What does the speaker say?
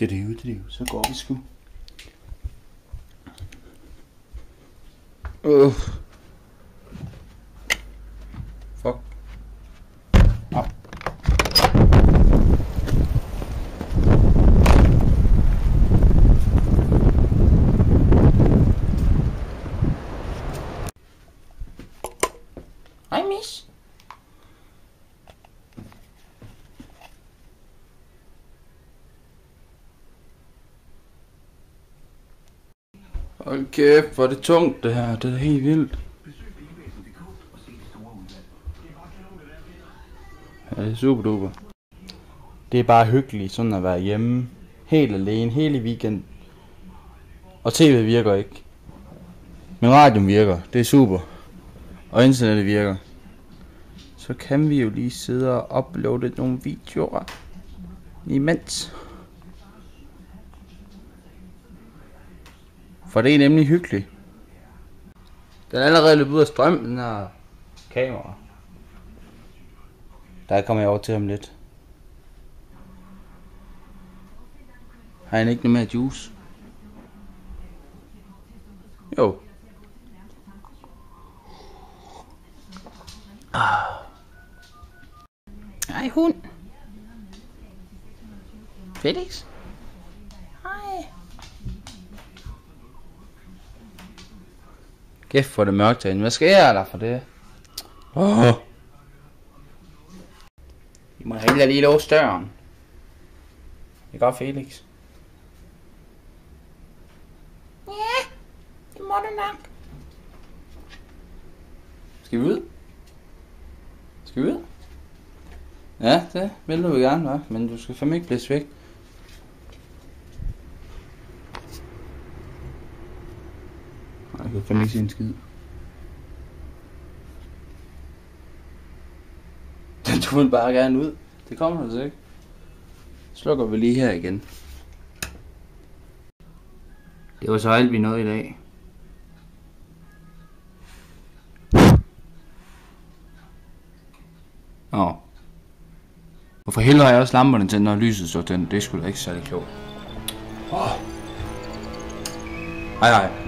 Det er jo. Så går vi sgu. Fuck. Au. Hej, mis. Hold kæft, hvor er det tungt det her. Det er helt vildt. Ja, det er super duper. Det er bare hyggeligt sådan at være hjemme. Helt alene, hele weekend. Og tv virker ikke. Men radioen virker, det er super. Og internettet virker. Så kan vi jo lige sidde og uploade nogle videoer imens. For det er nemlig hyggeligt. Den er allerede løbet ud af strøm, den her kamera. Der kommer jeg over til ham lidt. Har han ikke noget mere juice? Jo. Hej hund. Felix? Hej. Kæft for det mørkt herinde. Hvad sker der for det? I må heller lige låse døren. Det går Felix. Ja, det må du nok. Skal vi ud? Skal vi ud? Ja, det vil du gerne, hva'? Men du skal fandme ikke blæse væk. Nej, jeg kan fandme ikke se en skid. Du vil bare gerne ud. Det kommer altså ikke. Slukker vi lige her igen. Det var så alt vi nåede i dag. Hvorfor helvede har jeg også lamperne tændt, når lyset står tændt? Det er sgu da ikke særlig klogt. Hej hej.